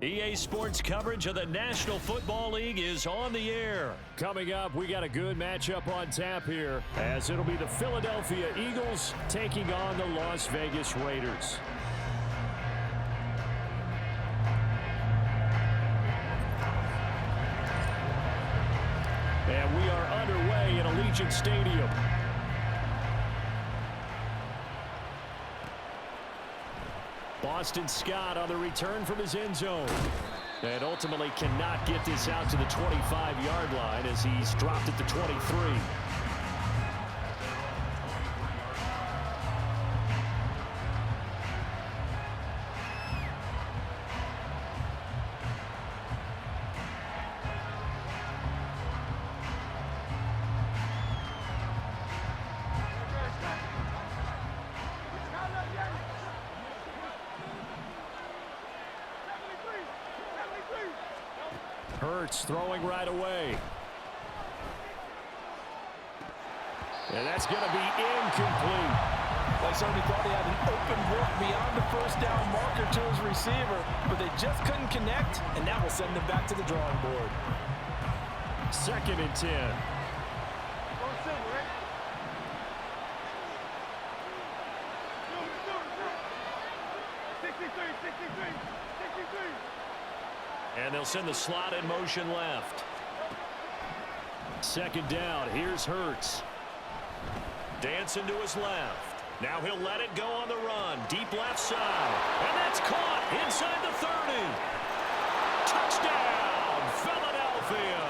EA Sports coverage of the National Football League is on the air. Coming up, we got a good matchup on tap here, as it'll be the Philadelphia Eagles taking on the Las Vegas Raiders. And we are underway in Allegiant Stadium. Boston Scott on the return from his end zone. And ultimately cannot get this out to the 25-yard line as he's dropped at the 23. Hurts throwing right away. And that's going to be incomplete. They certainly thought he had an open look beyond the first down marker to his receiver, but they just couldn't connect, and that will send them back to the drawing board. 2nd and 10. And they'll send the slot in motion left. 2nd down. Here's Hurts. Dancing to his left. Now he'll let it go on the run. Deep left side. And that's caught inside the 30. Touchdown, Philadelphia.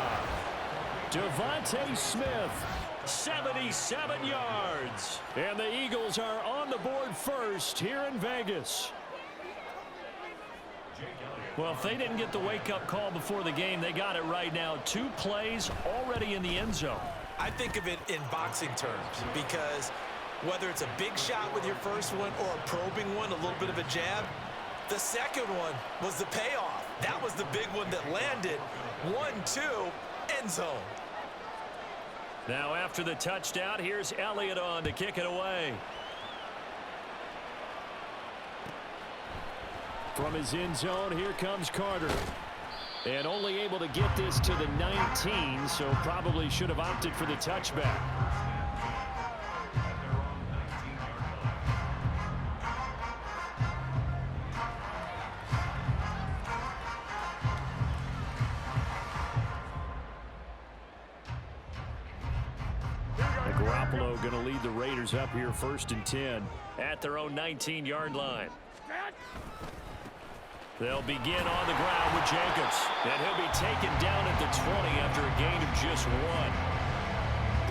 Devontae Smith. 77 yards. And the Eagles are on the board first here in Vegas. Well, if they didn't get the wake-up call before the game, they got it right now. 2 plays already in the end zone. I think of it in boxing terms because whether it's a big shot with your first one or a probing one, a little bit of a jab, the second one was the payoff. That was the big one that landed. 1-2, end zone. Now after the touchdown, here's Elliott on to kick it away. From his end zone, here comes Carter. And only able to get this to the 19, so probably should have opted for the touchback. And Garoppolo going to lead the Raiders up here 1st and 10 at their own 19-yard line. They'll begin on the ground with Jacobs. And he'll be taken down at the 20 after a gain of just 1.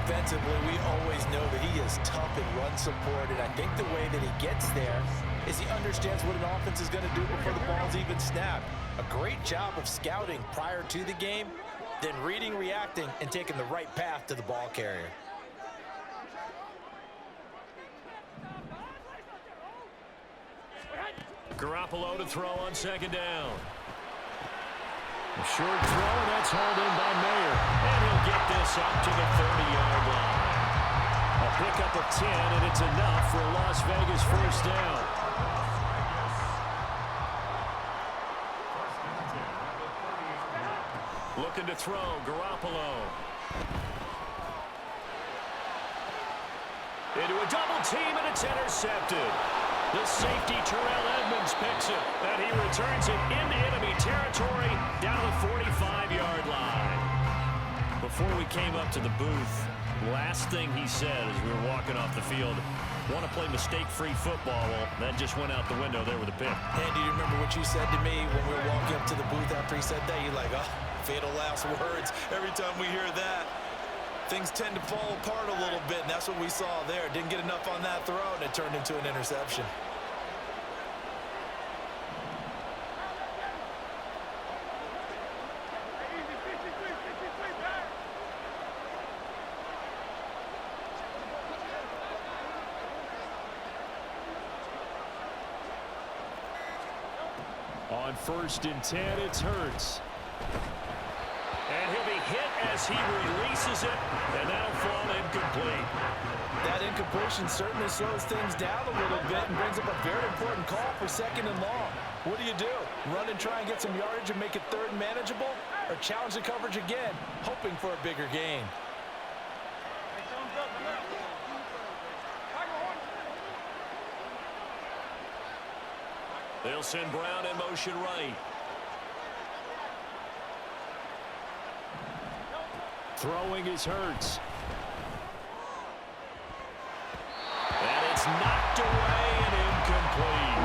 Defensively, we always know that he is tough in run support, and I think the way that he gets there is he understands what an offense is going to do before the ball's even snapped. A great job of scouting prior to the game, then reading, reacting, and taking the right path to the ball carrier. Garoppolo to throw on 2nd down. A short throw, that's hauled in by Mayer. And he'll get this up to the 30-yard line. A pickup of 10, and it's enough for a Las Vegas 1st down. Looking to throw, Garoppolo. Into a double team, and it's intercepted. The safety, Terrell Edmonds, picks it, and he returns it into enemy territory down the 45-yard line. Before we came up to the booth, last thing he said as we were walking off the field, want to play mistake-free football. Well, that just went out the window there with a pick. And do you remember what you said to me when we were walking up to the booth after he said that? You're like, oh, fatal last words. Every time we hear that, things tend to fall apart a little bit, and that's what we saw there. Didn't get enough on that throw, and it turned into an interception. On 1st and 10, it's Hurts. And he'll be hit as he releases it, and that'll fall incomplete. That incompletion certainly slows things down a little bit and brings up a very important call for 2nd and long. What do? Run and try and get some yardage and make it third and manageable? Or challenge the coverage again, hoping for a bigger gain? They'll send Brown in motion right. Throwing is Hurts. And it's knocked away and incomplete.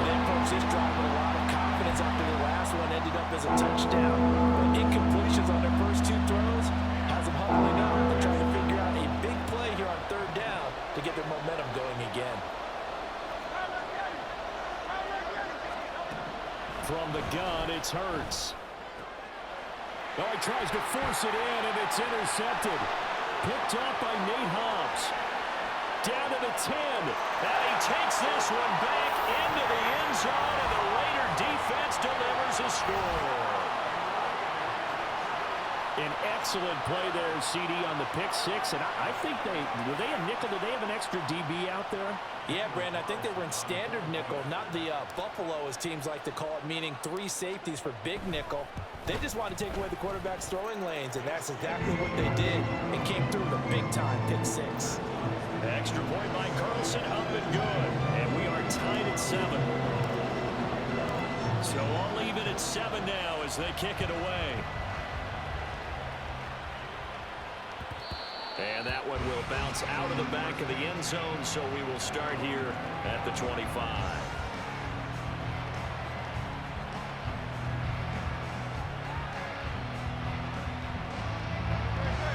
They approached this drive with a lot of confidence after the last one ended up as a touchdown. But incompletions on their first two throws has them huddling up. They're trying to figure out a big play here on third down to get their momentum going again. From the gun, it's Hurts. Oh, he tries to force it in, and it's intercepted. Picked up by Nate Hobbs. Down to the 10. And he takes this one back into the end zone, and the Raider defense delivers a score. An excellent play there, CD, on the pick six. And I think were they a nickel? Did they have an extra DB out there? Yeah, Brandon, I think they were in standard nickel, not the Buffalo, as teams like to call it, meaning three safeties for big nickel. They just wanted to take away the quarterback's throwing lanes, and that's exactly what they did. It came through the big-time pick six. Extra point by Carlson, up and good. And we are tied at 7. So I'll leave it at 7 now as they kick it away. And that one will bounce out of the back of the end zone, so we will start here at the 25.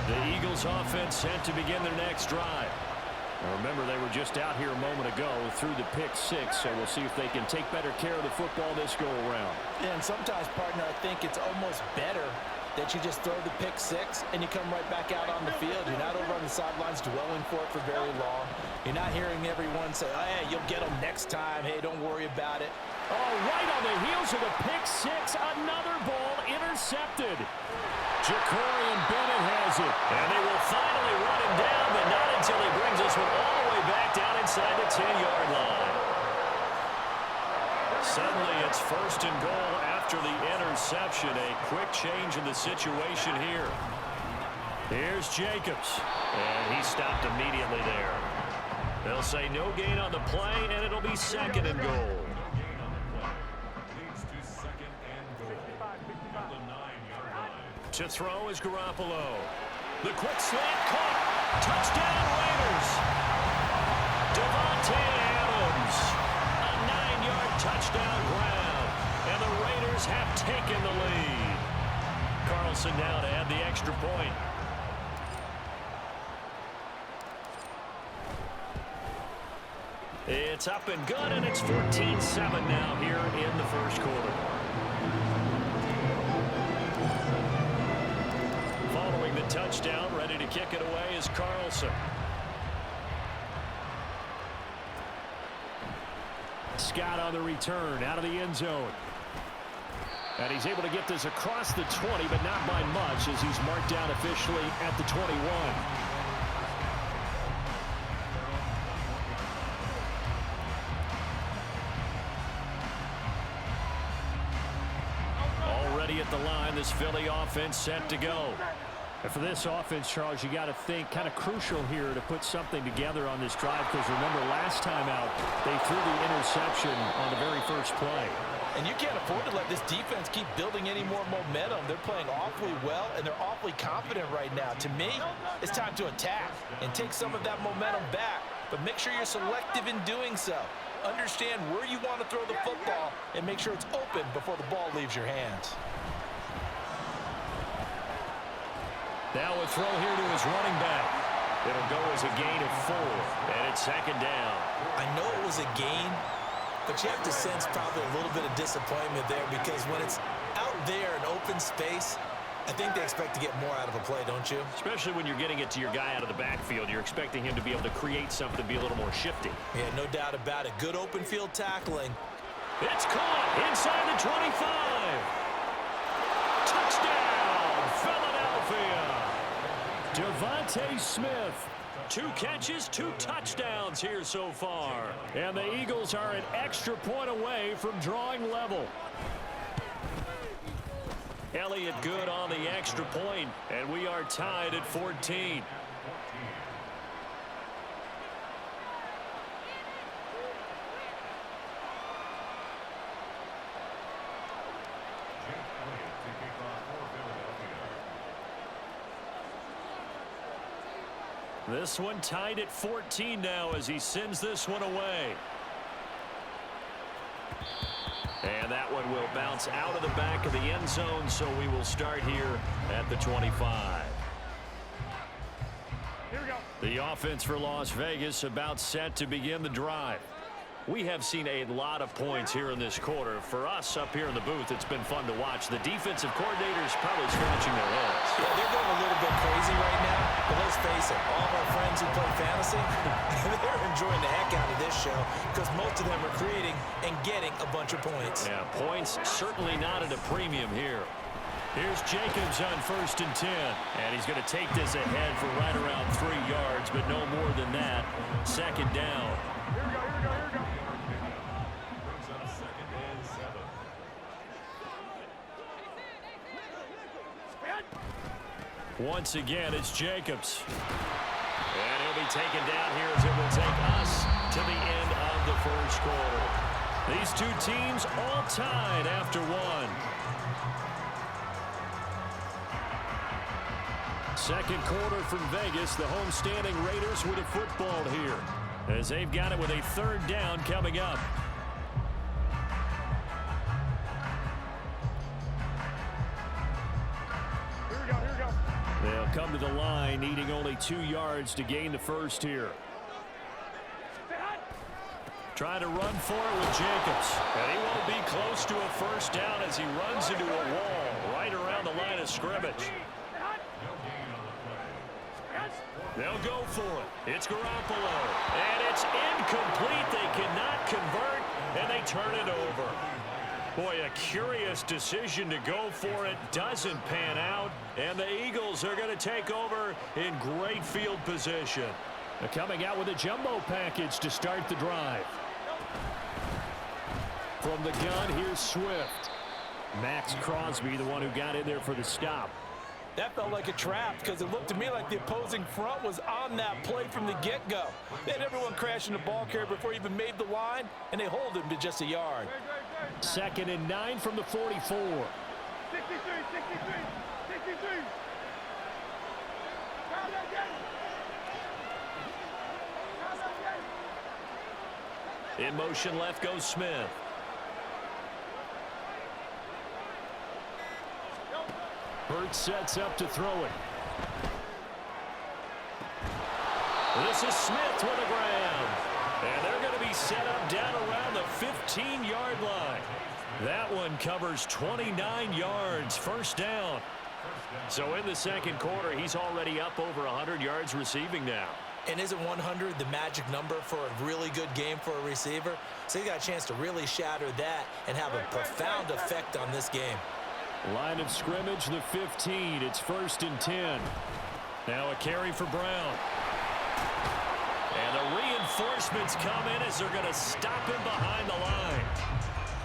The Eagles offense set to begin their next drive. Now remember, they were just out here a moment ago through the pick six, so we'll see if they can take better care of the football this go around. Yeah, and sometimes, partner, I think it's almost better that you just throw the pick six and you come right back out on the field. You're not over on the sidelines dwelling for it for very long. You're not hearing everyone say, oh, hey, you'll get them next time. Hey, don't worry about it. Oh, right on the heels of the pick six, another ball intercepted. Ja'Cory Bennett has it. And they will finally run him down, but not until he brings this one all the way back down inside the 10-yard line. Suddenly, it's first and goal after the interception. A quick change in the situation here. Here's Jacobs. And he stopped immediately there. They'll say no gain on the play, and it'll be second and goal. To throw is Garoppolo. The quick slant caught. Touchdown Raiders. Devontae Adams. A 9-yard touchdown grab. And the Raiders have taken the lead. Carlson now to add the extra point. It's up and good, and it's 14-7 now here in the first quarter. Following the touchdown, ready to kick it away is Carlson. Scott on the return, out of the end zone. And he's able to get this across the 20, but not by much, as he's marked down officially at the 21. At the line, this Philly offense set to go. And for this offense, Charles, you got to think kind of crucial here to put something together on this drive, because remember last time out they threw the interception on the very first play. And you can't afford to let this defense keep building any more momentum. They're playing awfully well, and they're awfully confident right now. To me, it's time to attack and take some of that momentum back, but make sure you're selective in doing so. Understand where you want to throw the football and make sure it's open before the ball leaves your hands. Now a throw here to his running back. It'll go as a gain of 4, and it's second down. I know it was a gain, but you have to sense probably a little bit of disappointment there, because when it's out there in open space, I think they expect to get more out of a play, don't you? Especially when you're getting it to your guy out of the backfield. You're expecting him to be able to create something, be a little more shifty. Yeah, no doubt about it. Good open field tackling. It's caught inside the 25. Touchdown, Philadelphia. Devontae Smith 2 catches, 2 touchdowns here so far. And the Eagles are an extra point away from drawing level. Elliott good on the extra point, and we are tied at 14. This one tied at 14 now as he sends this one away. And that one will bounce out of the back of the end zone, so we will start here at the 25. Here we go. The offense for Las Vegas about set to begin the drive. We have seen a lot of points here in this quarter. For us up here in the booth, it's been fun to watch. The defensive coordinators probably scratching their heads. Yeah, they're going a little bit crazy right now, but let's face it, all of our friends who play fantasy, they're enjoying the heck out of this show because most of them are creating and getting a bunch of points. Yeah, points certainly not at a premium here. Here's Jacobs on 1st and 10, and he's going to take this ahead for right around 3 yards, but no more than that. 2nd down. Here we go, here we go, here we go. Once again, it's Jacobs. And he'll be taken down here as it will take us to the end of the 1st quarter. These 2 teams all tied after 1. 2nd quarter from Vegas. The homestanding Raiders with a football here as they've got it with a 3rd down coming up. They'll come to the line, needing only 2 yards to gain the 1st here. Trying to run for it with Jacobs. And he won't be close to a 1st down as he runs into a wall right around the line of scrimmage. They'll go for it. It's Garoppolo. And it's incomplete. They cannot convert, and they turn it over. Boy, a curious decision to go for it. Doesn't pan out. And the Eagles are going to take over in great field position. They're coming out with a jumbo package to start the drive. From the gun, here's Swift. Max Crosby, the one who got in there for the stop. That felt like a trap because it looked to me like the opposing front was on that play from the get-go. They had everyone crashing the ball carrier before he even made the line, and they hold him to just a yard. 2nd and 9 from the 44. 63, 63, 63. In motion left goes Smith. Burt sets up to throw it. This is Smith with a grab. And they're going to be set up down around the 15-yard line. That one covers 29 yards, 1st down. So in the 2nd quarter, he's already up over 100 yards receiving now. And isn't 100 the magic number for a really good game for a receiver? So he got a chance to really shatter that and have a profound effect on this game. Line of scrimmage, the 15. It's 1st and 10. Now a carry for Brown. And the reinforcements come in as they're going to stop him behind the line.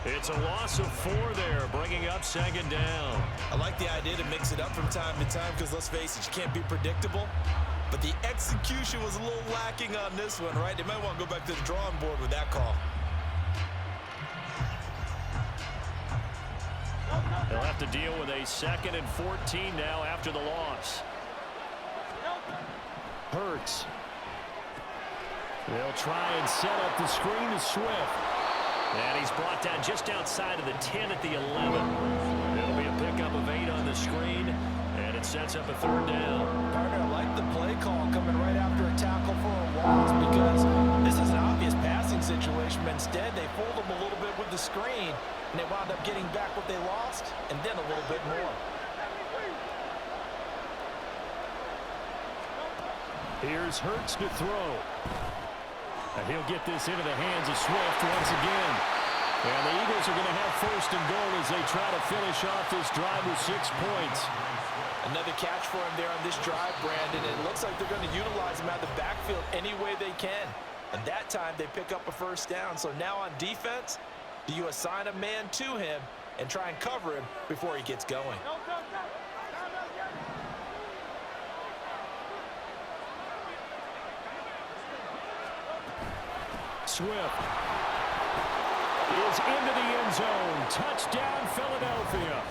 It's a loss of 4 there, bringing up 2nd down. I like the idea to mix it up from time to time because, let's face it, you can't be predictable. But the execution was a little lacking on this one, right? They might want to go back to the drawing board with that call. They'll have to deal with a 2nd and 14 now after the loss. Hurts. They'll try and set up the screen to Swift. And he's brought down just outside of the 10 at the 11. It'll be a pickup of 8 on the screen, and it sets up a 3rd down. Partner, I like the play call coming right after a tackle for a loss because this is an obvious passing situation, but instead they fooled him a little bit with the screen, and they wound up getting back what they lost, and then a little bit more. Here's Hurts to throw. And he'll get this into the hands of Swift once again. And the Eagles are going to have 1st and goal as they try to finish off this drive with 6 points. Another catch for him there on this drive, Brandon. It looks like they're going to utilize him out of the backfield any way they can. And that time they pick up a first down. So now on defense, do you assign a man to him and try and cover him before he gets going? Swift is into the end zone. Touchdown, Philadelphia.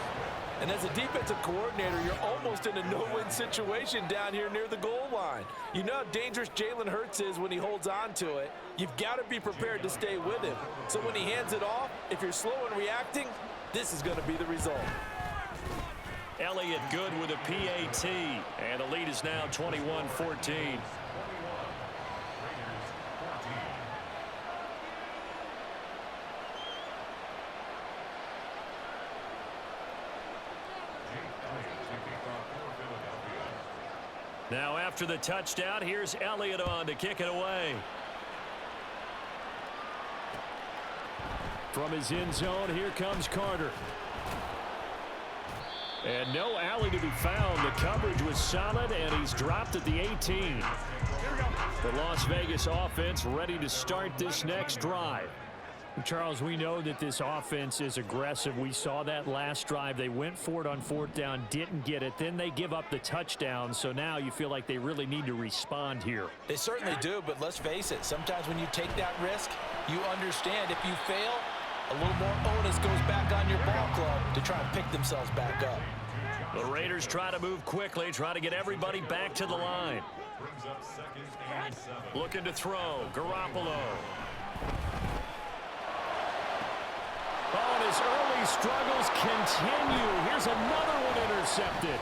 And as a defensive coordinator, you're almost in a no-win situation down here near the goal line. You know how dangerous Jalen Hurts is when he holds on to it. You've got to be prepared to stay with him. So when he hands it off, if you're slow in reacting, this is going to be the result. Elliott good with a PAT. And the lead is now 21-14. Now after the touchdown, here's Elliott on to kick it away. From his end zone, here comes Carter. And no alley to be found. The coverage was solid, and he's dropped at the 18. The Las Vegas offense ready to start this next drive. Charles, we know that this offense is aggressive. We saw that last drive. They went for it on fourth down, didn't get it. Then they give up the touchdown. So now you feel like they really need to respond here. They certainly do, but let's face it. Sometimes when you take that risk, you understand if you fail, a little more onus goes back on your ball club to try and pick themselves back up. The Raiders try to move quickly, try to get everybody back to the line. Looking to throw, Garoppolo. Oh, and his early struggles continue. Here's another one intercepted.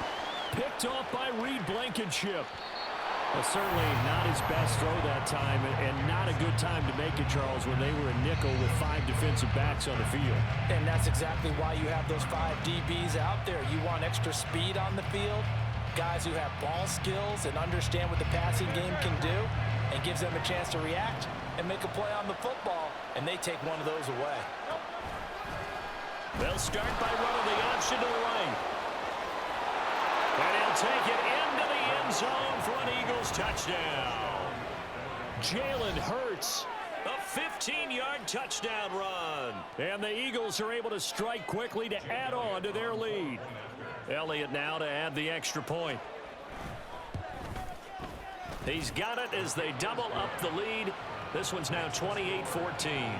Picked off by Reed Blankenship. Well, certainly not his best throw that time, and not a good time to make it, Charles, when they were a nickel with 5 defensive backs on the field. And that's exactly why you have those 5 DBs out there. You want extra speed on the field, guys who have ball skills and understand what the passing game can do, and gives them a chance to react and make a play on the football, and they take one of those away. They'll start by running the option to the right. And he'll take it into the end zone for an Eagles touchdown. Jalen Hurts. A 15-yard touchdown run. And the Eagles are able to strike quickly to add on to their lead. Elliott now to add the extra point. He's got it as they double up the lead. This one's now 28-14.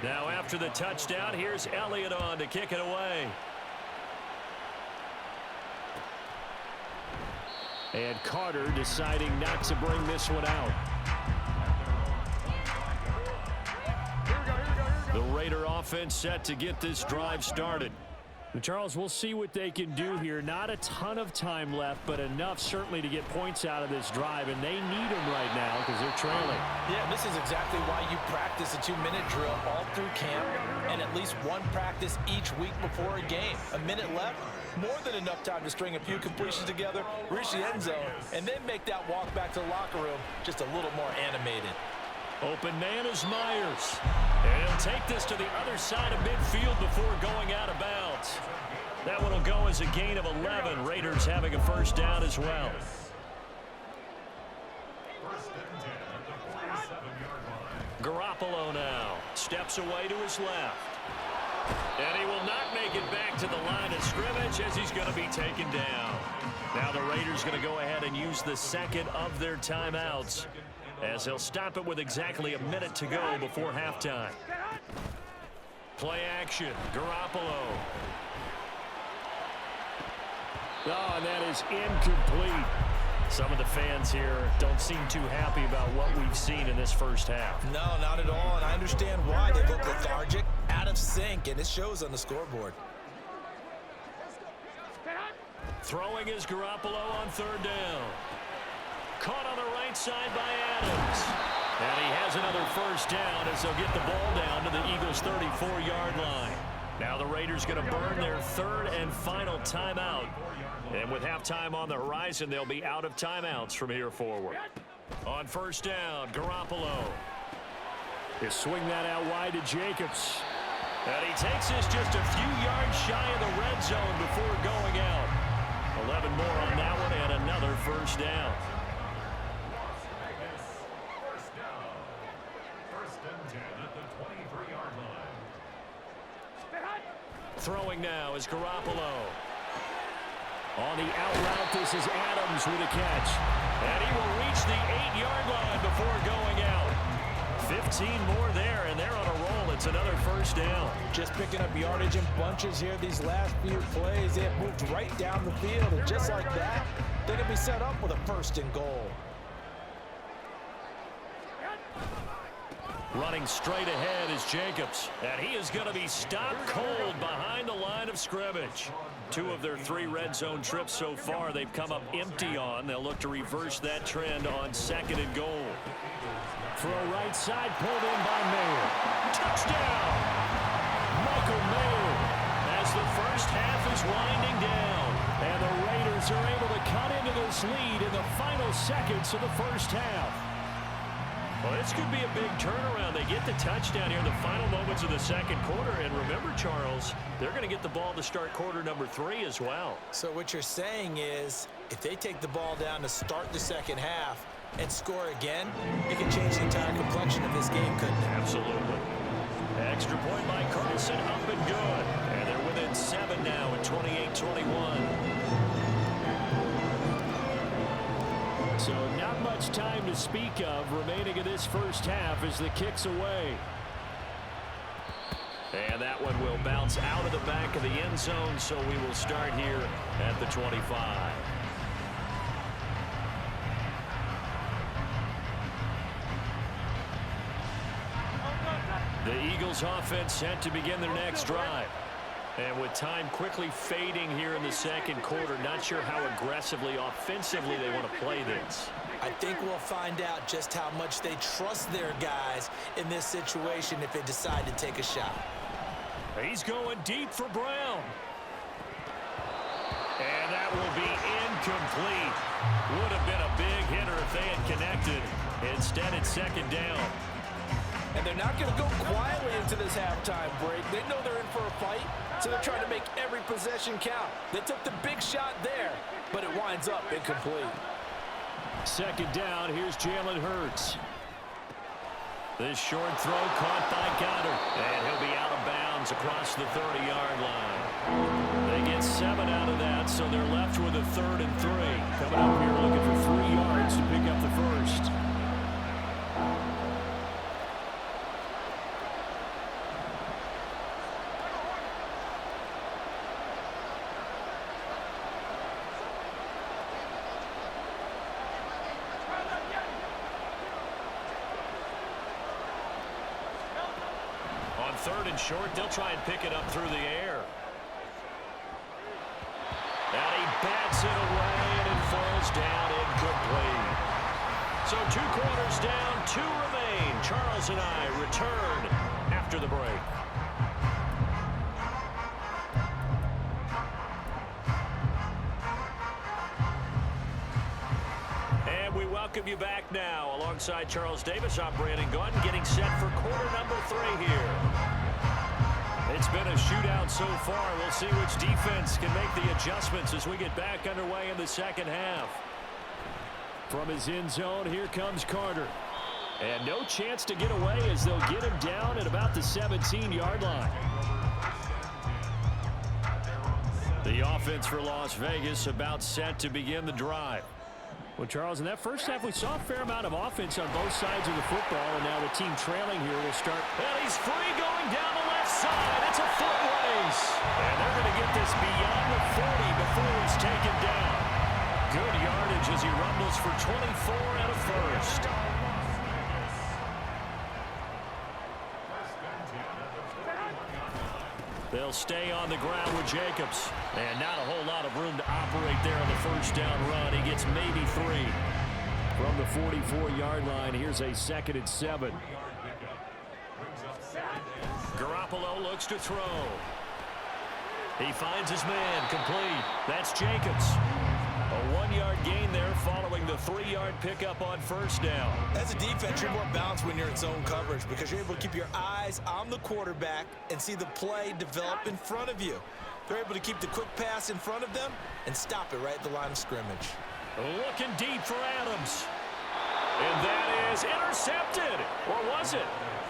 Now after the touchdown, here's Elliott on to kick it away. And Carter deciding not to bring this one out. The Raider offense set to get this drive started. Charles, we'll see what they can do here. Not a ton of time left, but enough certainly to get points out of this drive, and they need them right now because they're trailing. Yeah, this is exactly why you practice a 2-minute drill all through camp and at least one practice each week before a game. A minute left, more than enough time to string a few completions together, reach the end zone, and then make that walk back to the locker room just a little more animated. Open man is Myers. And he'll take this to the other side of midfield before going out of bounds. That one will go as a gain of 11. Raiders having a first down as well. Garoppolo now steps away to his left. And he will not make it back to the line of scrimmage as he's going to be taken down. Now the Raiders going to go ahead and use the second of their timeouts, as they'll stop it with exactly a minute to go before halftime. Play action, Garoppolo. Oh, and that is incomplete. Some of the fans here don't seem too happy about what we've seen in this first half. No, not at all, and I understand why. They look lethargic, out of sync, and it shows on the scoreboard. Throwing is Garoppolo on third down. Caught on the right side by Adams. And he has another first down as they'll get the ball down to the Eagles' 34-yard line. Now the Raiders going to burn their third and final timeout. And with halftime on the horizon, they'll be out of timeouts from here forward. On first down, Garoppolo. They swing that out wide to Jacobs. And he takes this just a few yards shy of the red zone before going out. 11 more on that one and another first down. First and 10 at the 23-yard line. Throwing now is Garoppolo. On the out route, this is Adams with a catch. And he will reach the 8-yard line before going out. 15 more there, and they're on a roll. It's another first down. Just picking up yardage in bunches here these last few plays. They have moved right down the field, and just like that, they're going to be set up with a first and goal. Running straight ahead is Jacobs. And he is going to be stopped cold behind the line of scrimmage. 2 of their 3 red zone trips so far they've come up empty on. They'll look to reverse that trend on 2nd and goal. Throw right side, pulled in by Mayer. Touchdown! Michael Mayer as the first half is winding down. And the Raiders are able to cut into this lead in the final seconds of the first half. Well, this could be a big turnaround. They get the touchdown here in the final moments of the second quarter. And remember, Charles, they're going to get the ball to start quarter number 3 as well. So what you're saying is, if they take the ball down to start the second half and score again, it can change the entire complexion of this game, couldn't it? Absolutely. Extra point by Carlson, up and good. And they're within 7 now at 28-21. So not much time to speak of remaining in this first half as the kick's away. And that one will bounce out of the back of the end zone, so we will start here at the 25. The Eagles offense set to begin their next drive. And with time quickly fading here in the second quarter, not sure how aggressively, offensively they want to play this. I think we'll find out just how much they trust their guys in this situation if they decide to take a shot. He's going deep for Brown. And that will be incomplete. Would have been a big hitter if they had connected. Instead, it's 2nd down. And they're not going to go quietly into this halftime break. They know they're in for a fight, so they're trying to make every possession count. They took the big shot there, but it winds up incomplete. 2nd down, here's Jalen Hurts. This short throw caught by Goddard. And he'll be out of bounds across the 30-yard line. They get 7 out of that, so they're left with a 3rd and 3. Coming up here looking for 3 yards to pick up the first. On 3rd and short, they'll try and pick it up through the air. And he bats it away, and it falls down incomplete. So 2 quarters down, 2 remain. Charles and I return after the break. And we welcome you back now. Alongside Charles Davis, I'm Brandon Gaudin, getting set for quarter number 3 here. It's been a shootout so far. We'll see which defense can make the adjustments as we get back underway in the second half. From his end zone, here comes Carter. And no chance to get away as they'll get him down at about the 17-yard line. The offense for Las Vegas about set to begin the drive. Well, Charles, in that first half, we saw a fair amount of offense on both sides of the football, and now the team trailing here will start. And he's free going down the left side. It's a foot race. And they're going to get this beyond the 40 before he's taken down. Good yardage as he rumbles for 24 and a first. They'll stay on the ground with Jacobs. And not a whole lot of room to operate there on the first down run. He gets maybe 3. From the 44-yard line, here's a 2nd and 7. Garoppolo looks to throw. He finds his man, complete. That's Jacobs. A 1-yard gain there following the a 3-yard pickup on first down. As a defense, you're more balanced when you're in zone coverage because you're able to keep your eyes on the quarterback and see the play develop in front of you. They're able to keep the quick pass in front of them and stop it right at the line of scrimmage. Looking deep for Adams. And that is intercepted. Or was it?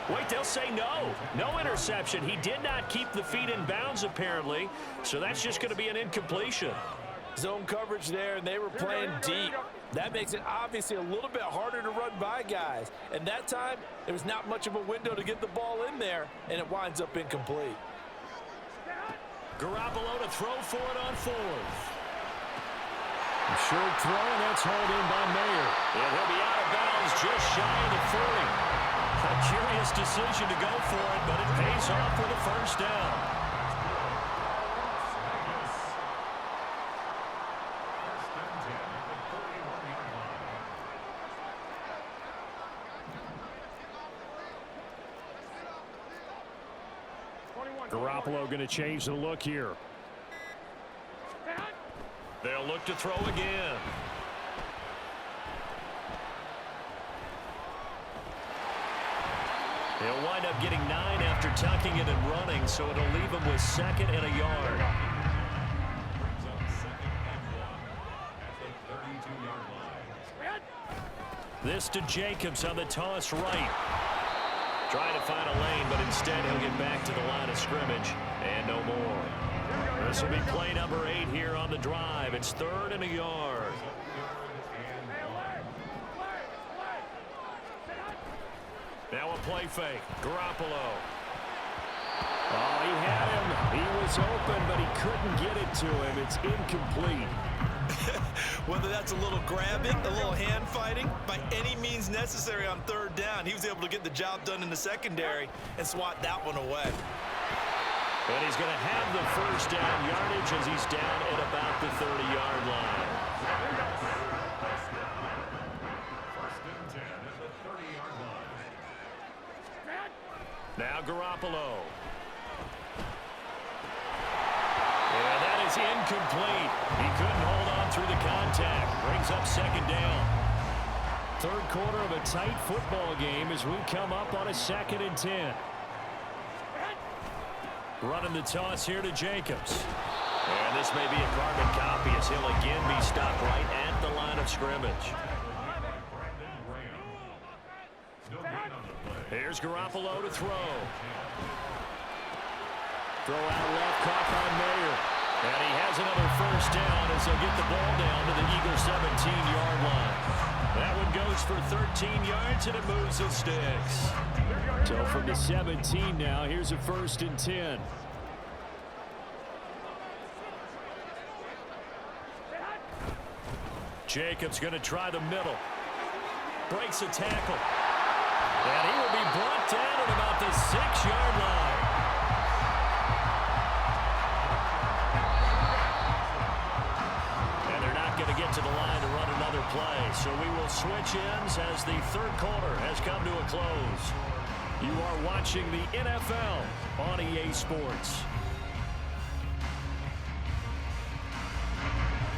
Wait, they'll say no. No interception. He did not keep the feet in bounds, apparently. So that's just going to be an incompletion. Zone coverage there, and they were playing deep. That makes it obviously a little bit harder to run by guys. And that time, there was not much of a window to get the ball in there, and it winds up incomplete. Garoppolo to throw for it on fourth. A short throw, and that's hauled in by Mayer. And he'll be out of bounds just shy of the 40. A curious decision to go for it, but it pays off with a first down. Garoppolo going to change the look here. They'll look to throw again. He'll wind up getting 9 after tucking it and running, so it'll leave him with 2nd and a yard. Brings up 2nd and 1 at the 32-yard line. This to Jacobs on the toss right. Trying to find a lane, but instead he'll get back to the line of scrimmage. And no more. This will be play number 8 here on the drive. It's 3rd and a yard. Now a play fake. Garoppolo. Oh, he had him. He was open, but he couldn't get it to him. It's incomplete. Whether that's a little grabbing, a little hand fighting, by any means necessary on 3rd down, he was able to get the job done in the secondary and swat that one away. But he's going to have the first down yardage as he's down at about the 30-yard line. First and 10 at the 30-yard line. Now Garoppolo. And that is incomplete. He couldn't hold on through the contact. Brings up 2nd down. 3rd quarter of a tight football game as we come up on a 2nd and 10. Running the toss here to Jacobs. And this may be a carbon copy as he'll again be stopped right at the line of scrimmage. Here's Garoppolo to throw. Throw out left, caught by Mayer. And he has another first down as they'll get the ball down to the Eagles' 17-yard line. That one goes for 13 yards, and it moves the sticks. So from the 17 now, here's a 1st and 10. Jacobs going to try the middle. Breaks a tackle. And he will be brought down at about the 6-yard line. And they're not going to get to the line to run another play. So we will switch ends as the 3rd quarter has come to a close. You are watching the NFL on EA Sports.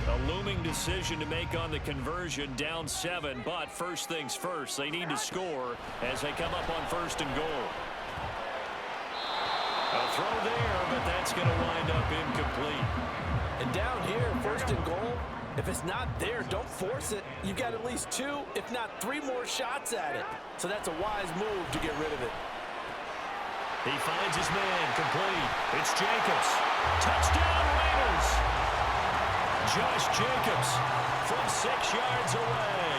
A looming decision to make on the conversion, down 7, but first things first, they need to score as they come up on 1st and goal. A throw there, but that's going to wind up incomplete. And down here, 1st and goal, if it's not there, don't force it. You've got at least 2, if not 3 more shots at it. So that's a wise move to get rid of it. He finds his man, complete. It's Jacobs. Touchdown, Raiders! Josh Jacobs from 6 yards away.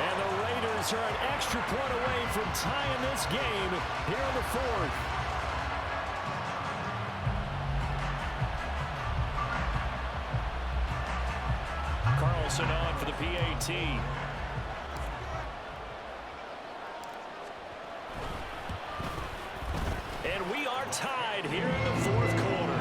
And the Raiders are an extra point away from tying this game here in the 4th. Carlson on for the PAT. And we are tied here in the 4th quarter.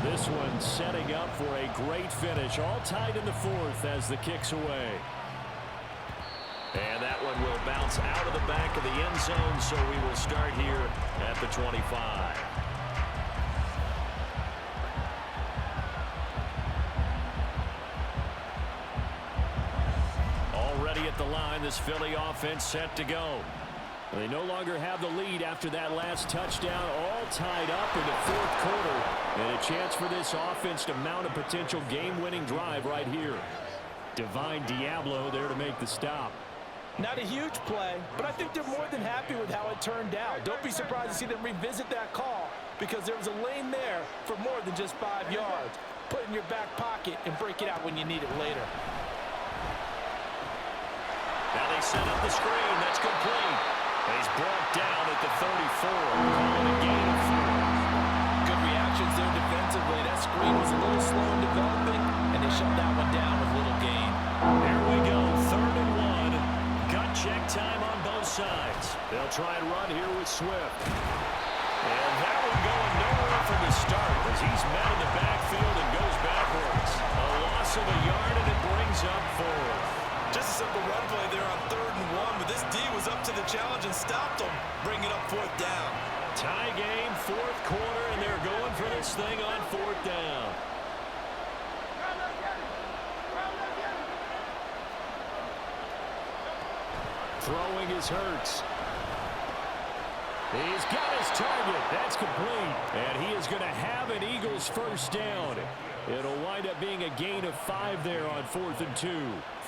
This one and setting up for a great finish. All tied in the fourth as the kick's away. And that one will bounce out of the back of the end zone, so we will start here at the 25. Already at the line, this Philly offense set to go. They no longer have the lead after that last touchdown, all tied up in the fourth quarter. And a chance for this offense to mount a potential game-winning drive right here. Divine Diablo there to make the stop. Not a huge play, but I think they're more than happy with how it turned out. Don't be surprised to see them revisit that call because there was a lane there for more than just 5 yards. Put it in your back pocket and break it out when you need it later. Now they set up the screen. That's complete. He's brought down at the 34. Calling a gain of 4. Good reactions there defensively. That screen was a little slow in developing, and they shut that one down with little gain. Here we go. 3rd and 1. Gut check time on both sides. They'll try and run here with Swift. And that one going nowhere from the start as he's met in the backfield and goes backwards. A loss of a yard, and it brings up 4. Just a simple run play there on 3rd and 1, but this D was up to the challenge and stopped them, bringing up 4th down. Tie game, 4th quarter, and they're going for this thing on 4th down. Throwing is Hurts. He's got his target. That's complete. And he is going to have an Eagles first down. It'll wind up being a gain of 5 there on 4th and 2.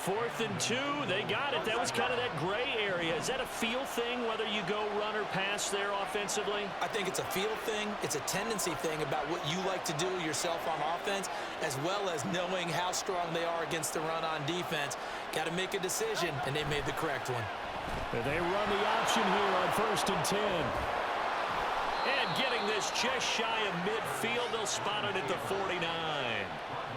4th and 2, they got it. That was kind of that gray area. Is that a feel thing, whether you go run or pass there offensively? I think it's a feel thing. It's a tendency thing about what you like to do yourself on offense, as well as knowing how strong they are against the run on defense. Got to make a decision, and they made the correct one. And they run the option here on 1st and 10. And getting this just shy of midfield, they'll spot it at the 49.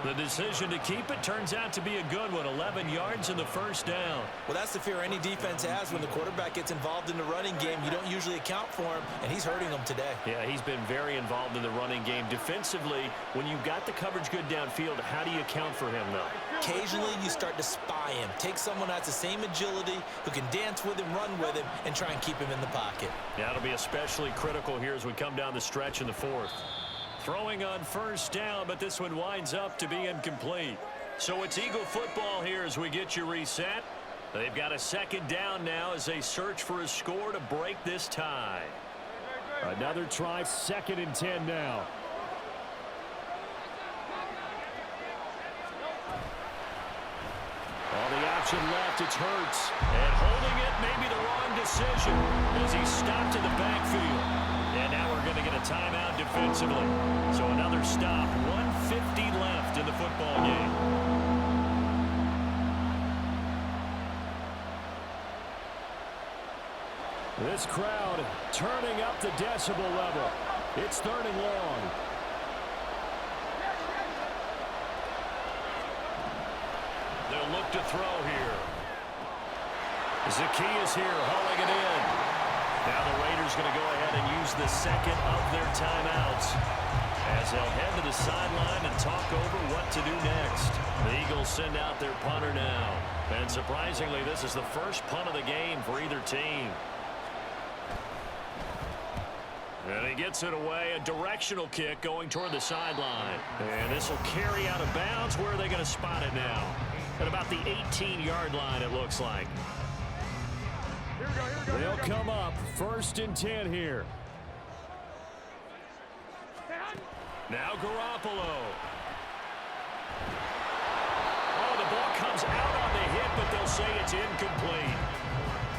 The decision to keep it turns out to be a good one. 11 yards in the first down. Well, that's the fear any defense has when the quarterback gets involved in the running game. You don't usually account for him, and he's hurting them today. Yeah, he's been very involved in the running game. Defensively, when you've got the coverage good downfield, how do you account for him, though? Occasionally, you start to spy him. Take someone that's the same agility, who can dance with him, run with him, and try and keep him in the pocket. Yeah, it'll be especially critical here as we come down the stretch in the 4th. Throwing on 1st down, but this one winds up to be incomplete. So it's Eagle football here as we get you reset. They've got a 2nd down now as they search for a score to break this tie. Another try, 2nd and 10 now. All the option left, it's Hurts. And holding it may be the wrong decision as he's stopped in the backfield. And now we're going to get a timeout defensively. So another stop, 1:50 left in the football game. This crowd turning up the decibel level. It's 3rd and long. They'll look to throw here. Zacchaeus here, hauling it in. Now the Raiders going to go ahead and use the 2nd of their timeouts as they'll head to the sideline and talk over what to do next. The Eagles send out their punter now. And surprisingly, this is the first punt of the game for either team. And he gets it away, a directional kick going toward the sideline. And this will carry out of bounds. Where are they going to spot it now? At about the 18-yard line, it looks like. They'll come up 1st and 10 here. Now Garoppolo. Oh, the ball comes out on the hit, but they'll say it's incomplete.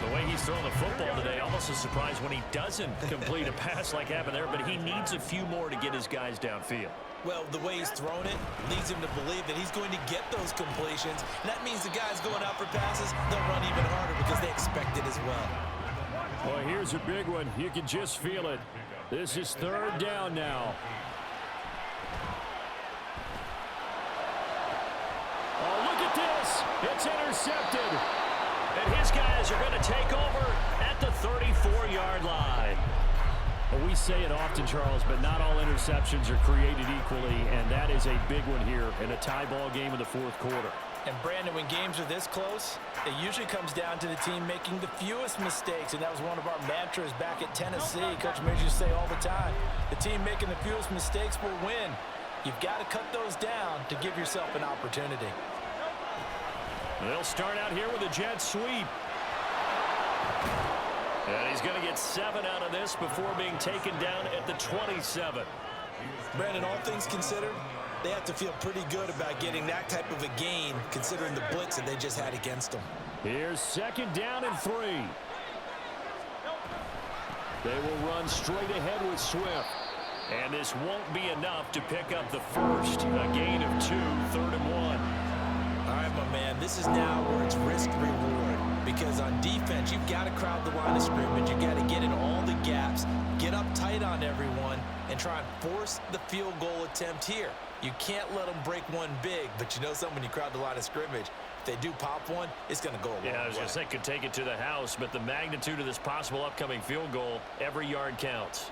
The way he's throwing the football today, almost a surprise when he doesn't complete a pass like happened there, but he needs a few more to get his guys downfield. Well, the way he's thrown it leads him to believe that he's going to get those completions. And that means the guys going out for passes, they'll run even harder because they expect it as well. Well, here's a big one. You can just feel it. This is 3rd down now. Oh, look at this. It's intercepted. And his guys are going to take over at the 34-yard line. Well, we say it often, Charles, but not all interceptions are created equally, and that is a big one here in a tie ball game in the fourth quarter. And, Brandon, when games are this close, it usually comes down to the team making the fewest mistakes, and that was one of our mantras back at Tennessee. Coach made you say all the time, the team making the fewest mistakes will win. You've got to cut those down to give yourself an opportunity. They'll start out here with a jet sweep. And he's going to get 7 out of this before being taken down at the 27. Brandon, all things considered, they have to feel pretty good about getting that type of a gain, considering the blitz that they just had against them. Here's 2nd down and 3. They will run straight ahead with Swift. And this won't be enough to pick up the first. A gain of 2, 3rd and 1. All right, my man, this is now where it's risk-reward. Because on defense, you've got to crowd the line of scrimmage. You've got to get in all the gaps, get up tight on everyone, and try and force the field goal attempt here. You can't let them break one big, but you know something, when you crowd the line of scrimmage, if they do pop one, it's going to go a long way. Yeah, I was going to say could take it to the house, but the magnitude of this possible upcoming field goal, every yard counts.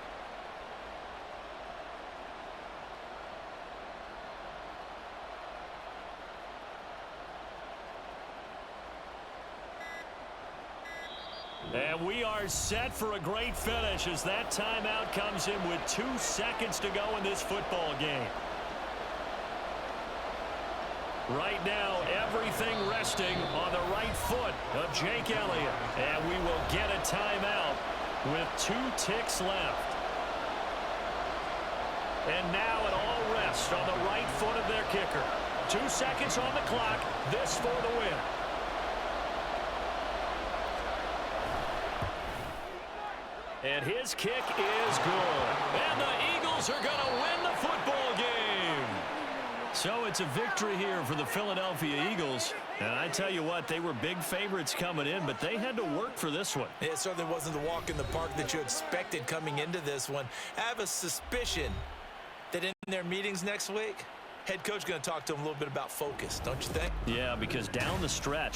And we are set for a great finish as that timeout comes in with 2 seconds to go in this football game. Right now, everything resting on the right foot of Jake Elliott. And we will get a timeout with 2 ticks left. And now it all rests on the right foot of their kicker. 2 seconds on the clock. This for the win. And his kick is good. And the Eagles are going to win the football game. So it's a victory here for the Philadelphia Eagles. And I tell you what, they were big favorites coming in, but they had to work for this one. It certainly wasn't the walk in the park that you expected coming into this one. I have a suspicion that in their meetings next week, head coach going to talk to them a little bit about focus, don't you think? Yeah, because down the stretch,